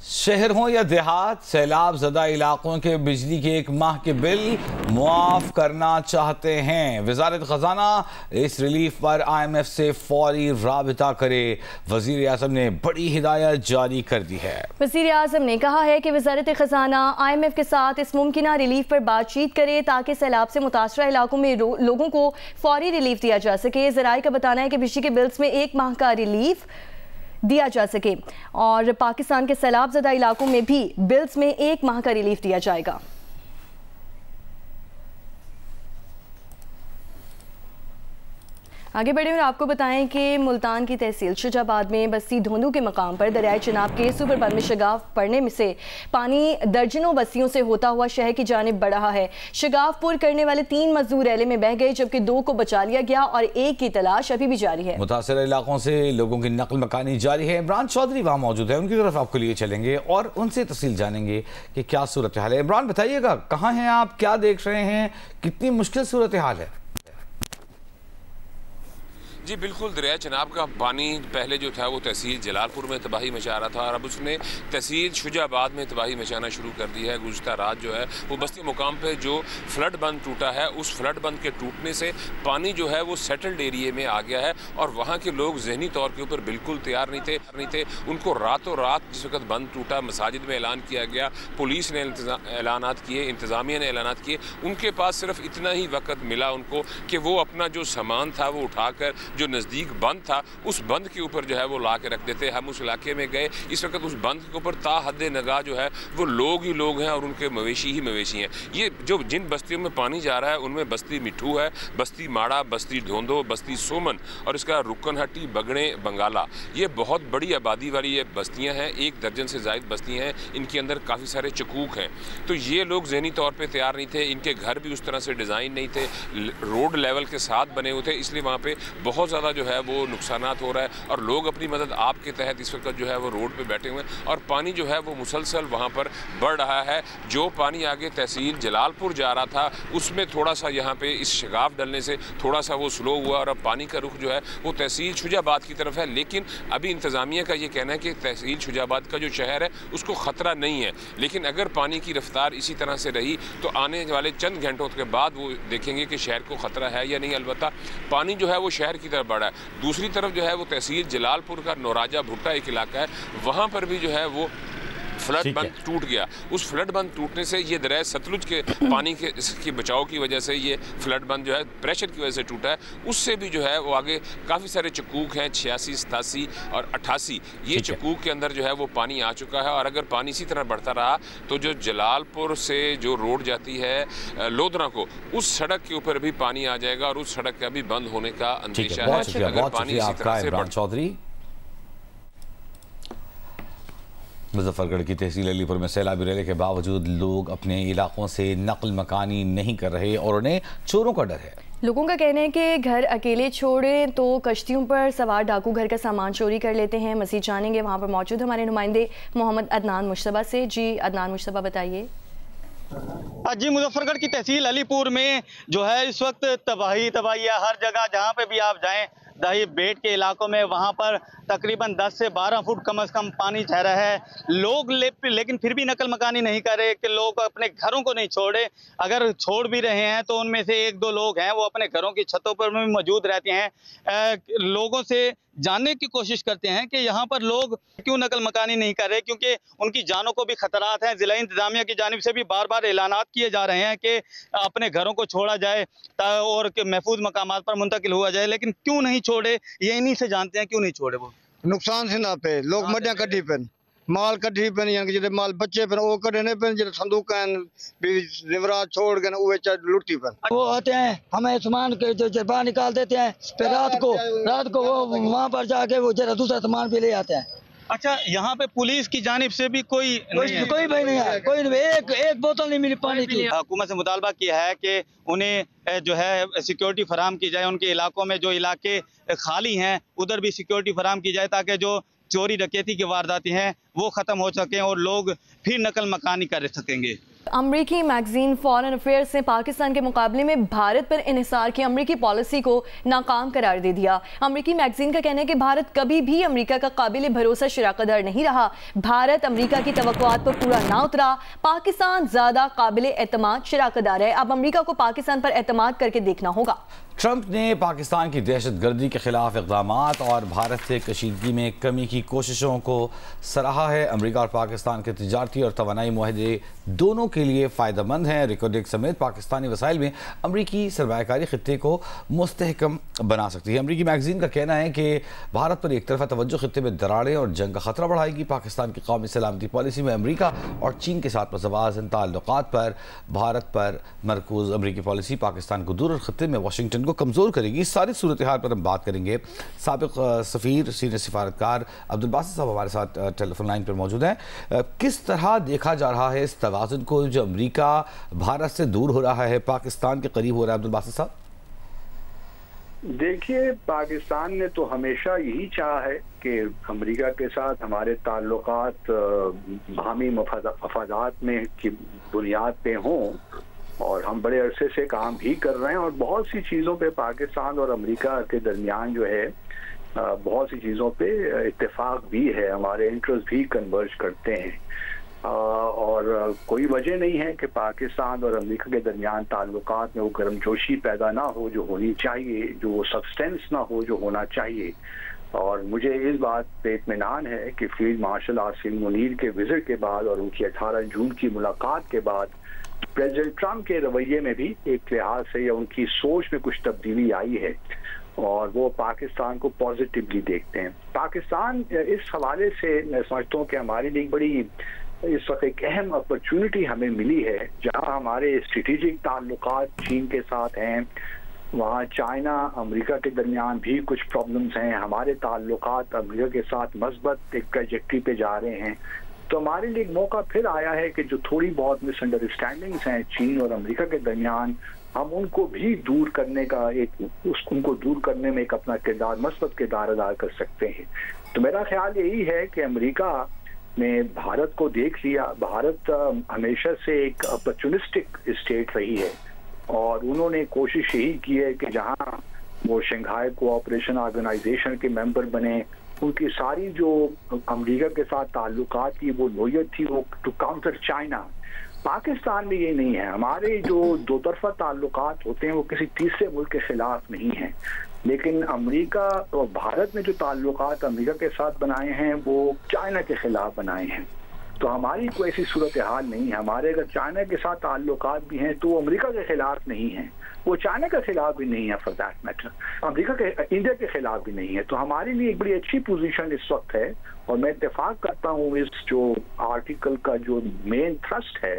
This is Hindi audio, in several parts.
शहर हो या देहात, सैलाब ज़दा इलाकों के बिजली के 1 माह के बिल मुआफ करना चाहते हैं। वज़ारत ख़ज़ाना इस रिलीफ पर IMF से फौरी राबिता करे। वज़ीर आज़म ने बड़ी हिदायत जारी कर दी है। वज़ीर आज़म ने कहा है कि वज़ारत ख़ज़ाना IMF के साथ इस मुमकिना रिलीफ पर बातचीत करे ताकि सैलाब से मुतासरा इलाकों में लोगों को फौरी रिलीफ दिया जा सके। ज़राए का बताना है कि बिजली के बिल्स में 1 माह का रिलीफ दिया जा सके और पाकिस्तान के सैलाब ज़दा इलाकों में भी बिल्स में 1 माह का रिलीफ दिया जाएगा। आगे बढ़े और आपको बताएं कि मुल्तान की तहसील शुजाबाद में बस्ती धोंदू के मकाम पर दरियाए चिनाब के सुपर बंद में शगाफ पड़ने में से पानी दर्जनों बस्तियों से होता हुआ शहर की जानिब बढ़ रहा है। शगाफ पुर करने वाले 3 मजदूर एले में बह गए जबकि 2 को बचा लिया गया और 1 की तलाश अभी भी जारी है। मुतासिर इलाकों से लोगों की नकल मकानी जारी है। इमरान चौधरी वहाँ मौजूद है, उनकी तरफ आपको लिए चलेंगे और उनसे तफसील जानेंगे कि क्या सूरत हाल है। इमरान बताइएगा, कहाँ हैं आप, क्या देख रहे हैं, कितनी मुश्किल सूरत हाल है? जी बिल्कुल, दरिया चिनाब का पानी पहले जो था वो तहसील जलालपुर में तबाही मचा रहा था और अब उसने तहसील शुजाबाद में तबाही मचाना शुरू कर दिया है। गुज़श्ता रात जो है वो बस्ती मुकाम पे जो फ्लड बंद टूटा है, उस फ्लड बंद के टूटने से पानी जो है वो सेटल्ड एरिए में आ गया है और वहाँ के लोग जहनी तौर के ऊपर बिल्कुल तैयार नहीं थे। उनको रातों रात जिस वक्त बंद टूटा, मसाजिद में ऐलान किया गया, पुलिस ने ऐलानात किए, इंतज़ामिया ने ऐलानात किए, उनके पास सिर्फ इतना ही वक्त मिला उनको कि वो अपना जो सामान था वो उठाकर जो नज़दीक बंद था उस बंद के ऊपर जो है वो ला के रख देते। हम उस इलाके में गए, इस वक्त उस बंद के ऊपर ता हद नगाह जो है वो लोग ही लोग हैं और उनके मवेशी ही मवेशी हैं। ये जो जिन बस्तियों में पानी जा रहा है उनमें बस्ती मिठू है, बस्ती माड़ा, बस्ती ढोंदो, बस्ती सोमन और इसका रुकनहट्टी, बगड़े, बंगाला, ये बहुत बड़ी आबादी वाली ये बस्तियाँ हैं। 1 दर्जन से ज़ायद बस्तियाँ हैं, इनके अंदर काफ़ी सारे चकूक हैं। तो ये लोग ज़हनी तौर पर तैयार नहीं थे, इनके घर भी उस तरह से डिज़ाइन नहीं थे, रोड लेवल के साथ बने हुए थे, इसलिए वहाँ पर बहुत ज़्यादा जो है वो नुकसानात हो रहा है और लोग अपनी मदद आपके तहत इस वक्त जो है वो रोड पे बैठे हुए हैं और पानी जो है वो मुसलसल वहाँ पर बढ़ रहा है। जो पानी आगे तहसील जलालपुर जा रहा था उसमें थोड़ा सा यहाँ पे इस शगाफ डलने से थोड़ा सा वो स्लो हुआ और अब पानी का रुख जो है वो तहसील शुजाबाद की तरफ है। लेकिन अभी इंतज़ामिया का ये कहना है कि तहसील शुजाबाद का जो शहर है उसको ख़तरा नहीं है, लेकिन अगर पानी की रफ्तार इसी तरह से रही तो आने वाले चंद घंटों के बाद वो देखेंगे कि शहर को ख़तरा है या नहीं। अलबत्ता पानी जो है वो शहर की तरफ बढ़ा है। दूसरी तरफ जो है वो तहसील जलालपुर का नौराजा भुट्टा एक इलाका है, वहाँ पर भी जो है वो फ्लड बंद टूट गया। उस फ्लड बंद टूटने से ये दरिया सतलुज के पानी के बचाव की वजह से ये फ्लड बंद जो है प्रेशर की वजह से टूटा है। उससे भी जो है वो आगे काफ़ी सारे चकूक हैं, 86, 87 और 88, ये चकूक के अंदर जो है वो पानी आ चुका है और अगर पानी इसी तरह बढ़ता रहा तो जो जलालपुर से जो रोड जाती है लोधरा को, उस सड़क के ऊपर भी पानी आ जाएगा और उस सड़क का भी बंद होने का अंदेशा है अगर पानी इसी तरह से बढ़। चौधरी, मुजफ्फरगढ़ की तहसील अलीपुर में सैलाबी रहने के बावजूद लोग अपने इलाकों से नकल मकानी नहीं कर रहे और उन्हें चोरों का डर है। लोगों का कहना है कि घर अकेले छोड़ें तो कश्तियों पर सवार डाकू घर का सामान चोरी कर लेते हैं। मज़ीद जानेंगे वहाँ पर मौजूद हमारे नुमाइंदे मोहम्मद अदनान मुश्तबा से। जी अदनान मुश्तबा, बताइए। जी, मुजफ्फरगढ़ की तहसील अलीपुर में जो है इस वक्त तबाही है हर जगह। जहाँ पे भी आप जाएं, दही बेट के इलाकों में वहाँ पर तकरीबन 10 से 12 फुट कम से कम पानी ठहरा है। लोग लेकिन फिर भी नकल मकानी नहीं कर रहे कि लोग अपने घरों को नहीं छोड़े। अगर छोड़ भी रहे हैं तो उनमें से 1-2 लोग हैं वो अपने घरों की छतों पर भी मौजूद रहते हैं। लोगों से जानने की कोशिश करते हैं कि यहाँ पर लोग क्यों नकल मकानी नहीं कर रहे, क्योंकि उनकी जानों को भी खतरात हैं। जिला इंतजामिया की जानिब से भी बार बार ऐलानात किए जा रहे हैं कि अपने घरों को छोड़ा जाए और महफूज मकामात पर मुंतकिल हुआ जाए, लेकिन क्यों नहीं छोड़े ये इन्हीं से जानते हैं क्यों नहीं छोड़े। वो नुकसान से ना पे लोग मडिया कटी पे माल कटी पे यानी कि माल बच्चे पे वो कटे पे जो संदूक जिवरात छोड़ के उवे लुटी पर वो आते हैं, हमें सामान के जो बाहर निकाल देते हैं, फिर रात को वो वहाँ पर जाके वो जरा दूसरा सामान भी ले आते हैं। अच्छा, यहाँ पे पुलिस की जानिब से भी कोई भाई नहीं है, कोई नहीं, एक बोतल नहीं मिली पानी की। हुकूमत से मुतालबा किया है कि उन्हें जो है सिक्योरिटी फराम की जाए, उनके इलाकों में जो इलाके खाली हैं उधर भी सिक्योरिटी फराम की जाए ताकि जो चोरी डकैती की वारदातें हैं वो ख़त्म हो सकें और लोग फिर नकल मकानी कर सकेंगे। अमरीकी मैगजीन फॉरेन अफेयर्स ने पाकिस्तान के मुकाबले में भारत पर इन्हिसार की अमरीकी पॉलिसी को नाकाम करार दे दिया। अमरीकी मैगजीन का कहना है कि भारत कभी भी अमरीका का काबिल भरोसा शराकतदार नहीं रहा। भारत अमरीका की तवक्कुआत पर पूरा ना उतरा। पाकिस्तान ज्यादा काबिल एतमाद शराकतदार है। अब अमरीका को पाकिस्तान पर एतमाद करके देखना होगा। ट्रंप ने पाकिस्तान की दहशतगर्दी के खिलाफ इक़दाम और भारत से कशीदगी में कमी की कोशिशों को सराहा है। अमरीका और पाकिस्तान के तिजारती और तवानाई मुआहदे दोनों के लिए फ़ायदेमंद हैं। रिकॉर्डिंग समेत पाकिस्तानी वसाइल में अमरीकी सरमायाकारी खित्ते को मुस्तहकम बना सकती है। अमरीकी मैगजीन का कहना है कि भारत पर एक तरफा तवज्जो खित्ते में दरारें और जंग का खतरा बढ़ाएगी। पाकिस्तान की कौमी सलामती पॉलिसी में अमरीका और चीन के साथ मतवाज़न ताल्लुकात पर भारत पर मरकूज़ अमरीकी पॉलिसी पाकिस्तान को दूर और खित्ते में वाशिंगटन को कमज़ोर करेगी। इस सारी सूरत हाल पर हम बात करेंगे। साबिक सफ़ीर सीनियर सिफारतकार अब्दुल बासित साहब हमारे साथ टेलीफोन लाइन पर मौजूद हैं। किस तरह देखा जा रहा है इस तवाज़ुन को जो अमरीका भारत से दूर हो रहा है, पाकिस्तान के करीब हो रहा है? अब्दुल बासित साहब देखिए, पाकिस्तान ने तो हमेशा यही चाहा है कि अमेरिका के साथ हमारे ताल्लुकात बाहमी मफादात में की बुनियाद पे हों और हम बड़े अरसे से काम भी कर रहे हैं और बहुत सी चीज़ों पे पाकिस्तान और अमेरिका के दरमियान जो है बहुत सी चीज़ों पे इत्तेफाक भी है। हमारे इंटरेस्ट भी कन्वर्ज करते हैं और कोई वजह नहीं है कि पाकिस्तान और अमेरिका के दरमियान ताल्लुकात में वो गर्मजोशी पैदा ना हो जो होनी चाहिए, जो वो सब्सटेंस ना हो जो होना चाहिए। और मुझे इस बात पे इत्मीनान है कि फील्ड मार्शल आसिम मुनीर के विजिट के बाद और उनकी 18 जून की मुलाकात के बाद प्रेसिडेंट ट्रंप के रवैये में भी एक लिहाज से या उनकी सोच में कुछ तब्दीली आई है और वो पाकिस्तान को पॉजिटिवली देखते हैं। पाकिस्तान इस हवाले से मैं समझता हूँ कि हमारे लिए बड़ी इस वक्त एक अहम अपॉर्चुनिटी हमें मिली है, जहाँ हमारे स्ट्रेटेजिक ताल्लुकात चीन के साथ हैं, वहाँ चाइना अमेरिका के दरमियान भी कुछ प्रॉब्लम्स हैं, हमारे ताल्लुकात अमेरिका के साथ मस्बत एक ट्रैजेक्टरी पे जा रहे हैं। तो हमारे लिए एक मौका फिर आया है कि जो थोड़ी बहुत मिसअंडरस्टैंडिंग्स हैं चीन और अमेरिका के दरमियान, हम उनको भी दूर करने का उनको दूर करने में एक अपना किरदार मस्बत किरदार अदा कर सकते हैं। तो मेरा ख्याल यही है कि अमेरिका ने भारत को देख लिया। भारत हमेशा से एक अपॉर्चुनिस्टिक स्टेट रही है और उन्होंने कोशिश यही की है कि जहां वो शंघाई कोऑपरेशन ऑर्गेनाइजेशन के मेंबर बने, उनकी सारी जो अमेरिका के साथ ताल्लुकात की वो नोयत थी वो टू काउंटर चाइना। पाकिस्तान में ये नहीं है। हमारे जो दो तरफा ताल्लुकात होते हैं वो किसी तीसरे मुल्क के खिलाफ नहीं है, लेकिन अमेरिका और भारत ने जो ताल्लुकात अमेरिका के साथ बनाए हैं वो चाइना के खिलाफ बनाए हैं। तो हमारी कोई ऐसी सूरत हाल नहीं है। हमारे अगर चाइना के साथ ताल्लुकात भी हैं तो वो अमेरिका के खिलाफ नहीं है, वो चाइना के खिलाफ भी नहीं है, फॉर दैट मैटर अमेरिका के इंडिया के खिलाफ भी नहीं है। तो हमारे लिए एक बड़ी अच्छी पोजीशन इस वक्त है और मैं इत्तेफाक करता हूँ इस जो आर्टिकल का जो मेन थ्रस्ट है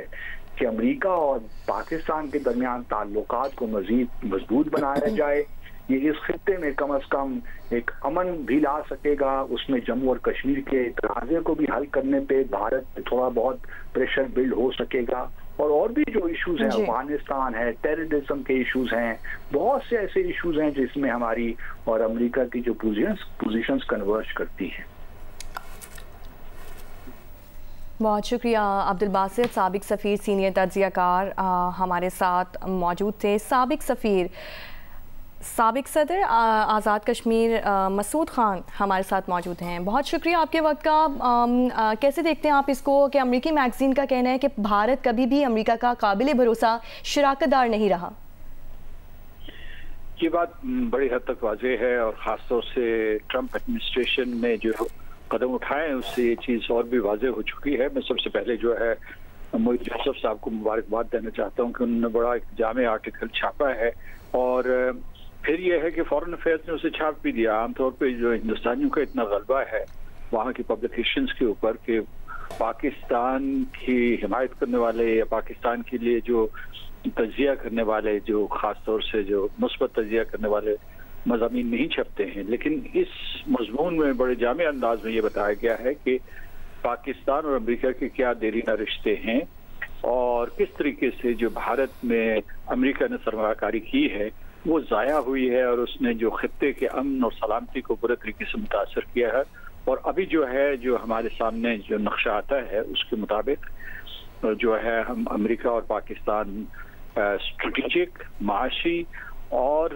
कि अमेरिका और पाकिस्तान के दरमियान ताल्लुकात को मजीद मजबूत बनाया जाए। ये इस खित्ते में कम अज कम एक अमन भी ला सकेगा, उसमें जम्मू और कश्मीर के तनाज़े को भी हल करने पे भारत पे थोड़ा बहुत प्रेशर बिल्ड हो सकेगा और भी जो इश्यूज हैं, अफगानिस्तान है, टेररिज्म के इश्यूज हैं, बहुत से ऐसे इश्यूज हैं जिसमें हमारी और अमेरिका की जो पोजीशंस कन्वर्ज करती हैं। बहुत शुक्रिया अब्दुल बासित, साबिक सफ़ीर सीनियर तज्ज़ियाकार हमारे साथ मौजूद थे। साबिक सदर आज़ाद कश्मीर मसूद ख़ान हमारे साथ मौजूद हैं। बहुत शुक्रिया आपके वक्त का। कैसे देखते हैं आप इसको कि अमरीकी मैगज़ीन का कहना है कि भारत कभी भी अमरीका का काबिल भरोसा शराकतदार नहीं रहा? ये बात बड़ी हद तक वाज़ेह है और ख़ास तौर से ट्रंप एडमिनिस्ट्रेशन ने जो कदम उठाए उससे ये चीज़ और भी वाज़ेह हो चुकी है। मैं सबसे पहले जो है मोहित जोसेफ साहब को मुबारकबाद देना चाहता हूँ कि उन्होंने बड़ा एक जामे आर्टिकल छापा है और फिर यह है कि फॉरेन अफेयर्स ने उसे छाप भी दिया। आमतौर पे जो हिंदुस्तानियों का इतना गलबा है वहाँ की पब्लिकेशंस के ऊपर कि पाकिस्तान की हिमायत करने वाले या पाकिस्तान के लिए जो तजिया करने वाले, जो ख़ास तौर से जो मुस्बत तजिया करने वाले मज़ामीन नहीं छपते हैं, लेकिन इस मज़मून में बड़े जामे अंदाज में ये बताया गया है कि पाकिस्तान और अमेरिका के क्या देरीना रिश्ते हैं और किस तरीके से जो भारत में अमेरिका ने सरमायाकारी की है वो ज़ाया हुई है और उसने जो खित्ते के अमन और सलामती को बुरे तरीके से मुतासर किया है। और अभी जो है जो हमारे सामने जो नक्शा आता है उसके मुताबिक जो है हम अमेरिका और पाकिस्तान स्ट्रेटेजिक, माशी और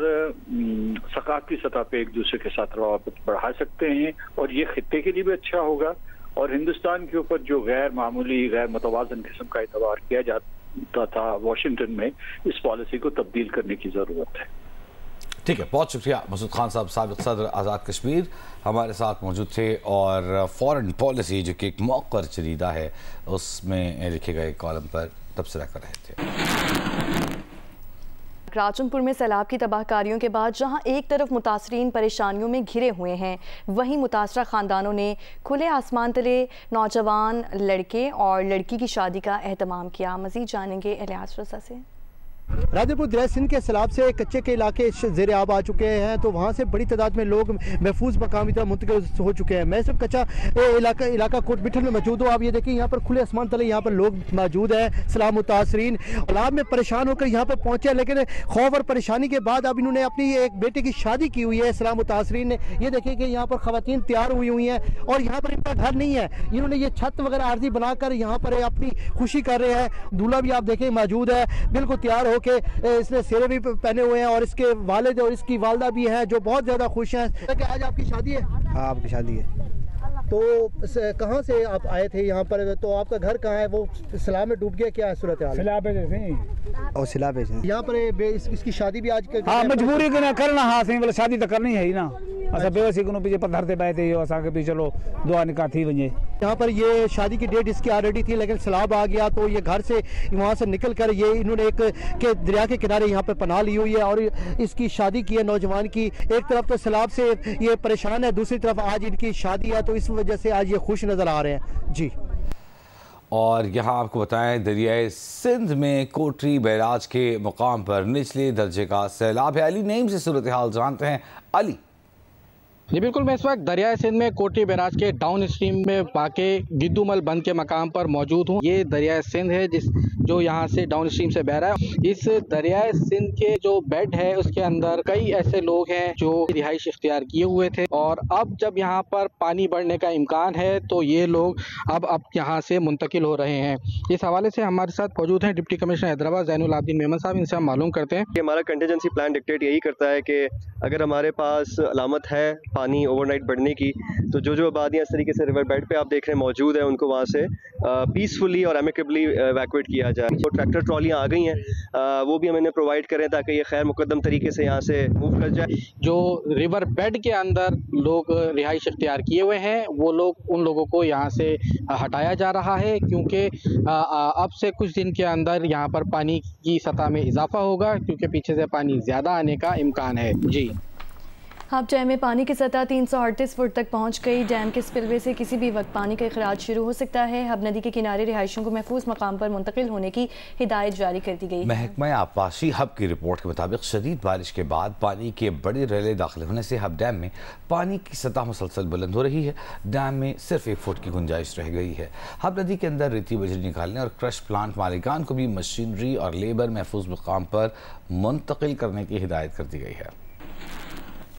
सकाफती सतह पे एक दूसरे के साथ रवाबत बढ़ा सकते हैं, और ये खित्ते के लिए भी अच्छा होगा। और हिंदुस्तान के ऊपर जो गैर मामूली, गैर मुतवाज़न किस्म का एतबार किया जाता था वाशिंगटन में, इस पॉलिसी को तब्दील करने की ज़रूरत है। ठीक है, बहुत शुक्रिया मसूद खान साहब, साबिक़ सदर आज़ाद कश्मीर हमारे साथ मौजूद थे। और फॉरेन पॉलिसी जो कि एक मौक़र जरीदा है, उसमें लिखे गए कॉलम पर तबसरा कर रहे थे। राजनपुर में सैलाब की तबाहकारियों के बाद जहां एक तरफ मुतासरीन परेशानियों में घिरे हुए हैं, वहीं मुतासरा ख़ानदानों ने खुले आसमान तले नौजवान लड़के और लड़की की शादी का एहतमाम किया। मज़ीद जानेंगे इलियास रज़ा से। राजनपुर दरिया सिंध के सैलाब से कच्चे के इलाके ज़ेर आब आ चुके हैं, तो वहाँ से बड़ी तादाद में लोग महफूज मकाम की तरफ मुंतकिल हो चुके हैं। मैं सिर्फ कच्चा इलाका कोट बिठन में मौजूद हूँ। आप ये देखिए, यहाँ पर खुले आसमान तले यहाँ पर लोग मौजूद हैं। सैलाब मुतासरीन सैलाब में परेशान होकर यहाँ पर पहुँचे, लेकिन खौफ और परेशानी के बाद अब इन्होंने अपनी एक बेटे की शादी की हुई है। सैलाब मुतासरीन ने ये देखिए कि यहाँ पर ख़वातीन तैयार हुई हैं, और यहाँ पर इनका घर नहीं है। इन्होंने ये छत वगैरह आर्जी बनाकर यहाँ पर अपनी खुशी कर रहे हैं। दूल्हा भी आप देखें मौजूद है, बिल्कुल तैयार के इसने सेरे भी पहने हुए हैं, और इसके वालिद और इसकी वालदा भी हैं जो बहुत ज़्यादा खुश हैं कि आज आपकी शादी है। हाँ, आपकी शादी है। तो कहाँ से आप आए थे यहाँ पर? तो आपका घर कहाँ है? वो सैलाब में डूब गया, क्या है सूरत हाल? सैलाब और सैलाब यहाँ पर इसकी शादी भी आज हाँ मजबूरी करना, हाँ सही, मतलब शादी तो करनी है ही ना। असा बेवसी को पीछे पत्थर से बैठे हो, असा के भी चलो दुआ निकाह थी वजे। यहाँ पर ये शादी की डेट इसकी ऑलरेडी थी, लेकिन सैलाब आ गया तो ये घर से वहाँ से निकल कर ये इन्होंने एक के दरिया के किनारे यहाँ पर पनाह ली हुई है, और इसकी शादी की है नौजवान की। एक तरफ तो सैलाब से ये परेशान है, दूसरी तरफ आज इनकी शादी है, तो इस वजह से आज ये खुश नज़र आ रहे हैं जी। और यहाँ आपको बताएं, दरियाए सिंध में कोटरी बैराज के मुकाम पर निचले दर्जे का सैलाब है। अली नईम से सूरत हाल जानते हैं। अली जी बिल्कुल, मैं इस वक्त दरियाए सिंध में कोटरी बैराज के डाउन स्ट्रीम में वाक़े गिद्दूमल बंद के मकाम पर मौजूद हूँ। ये दरियाए सिंध है जो यहाँ से डाउन स्ट्रीम से बह रहा है। इस दरियाए सिंध के जो बेड है उसके अंदर कई ऐसे लोग हैं जो रिहाइश इख्तियार किए हुए थे, और अब जब यहाँ पर पानी बढ़ने का इम्कान है तो ये लोग अब यहाँ से मुंतकिल हो रहे हैं। इस हवाले से हमारे साथ मौजूद हैं डिप्टी कमिश्नर हैदराबाद ज़ैनुल आबिदीन मेमन साहब, इनसे हम मालूम करते हैं। हमारा कंटीजेंसी प्लान डिक्टेट यही करता है कि अगर हमारे पास अलामत है पानी ओवरनाइट बढ़ने की, तो जो आबादियाँ इस तरीके से रिवर बेड पे आप देख रहे हैं मौजूद है, उनको वहाँ से पीसफुली और एमिकेबली इवैक्यूएट किया जाए। तो ट्रैक्टर ट्रॉलियाँ आ गई हैं, वो भी हम इन्हें प्रोवाइड करें ताकि ये खैर मुकद्दम तरीके से यहाँ से मूव कर जाए। जो रिवर बेड के अंदर लोग रिहाइश इख्तियार किए हुए हैं, वो लोग उन लोगों को यहाँ से हटाया जा रहा है, क्योंकि अब से कुछ दिन के अंदर यहाँ पर पानी की सतह में इजाफा होगा, क्योंकि पीछे से पानी ज़्यादा आने का इम्कान है। जी हब डैम में पानी की सतह 338 फुट तक पहुंच गई। डैम के स्पिलवे से किसी भी वक्त पानी का अखराज शुरू हो सकता है। हब नदी के किनारे रिहायशियों को महफूज मकाम पर मुंतकिल होने की हिदायत जारी कर दी गई। महकमा आबपाशी हब की रिपोर्ट के मुताबिक शदीद बारिश के बाद पानी के बड़े रेले दाखिल होने से हब डैम में पानी की सतह मुसलसल बुलंद हो रही है। डैम में सिर्फ 1 फुट की गुंजाइश रह गई है। हब नदी के अंदर रेती बजरी निकालने और क्रश प्लांट मालिकान को भी मशीनरी और लेबर महफूज मकाम पर मुंतकिल करने की हिदायत कर दी गई है।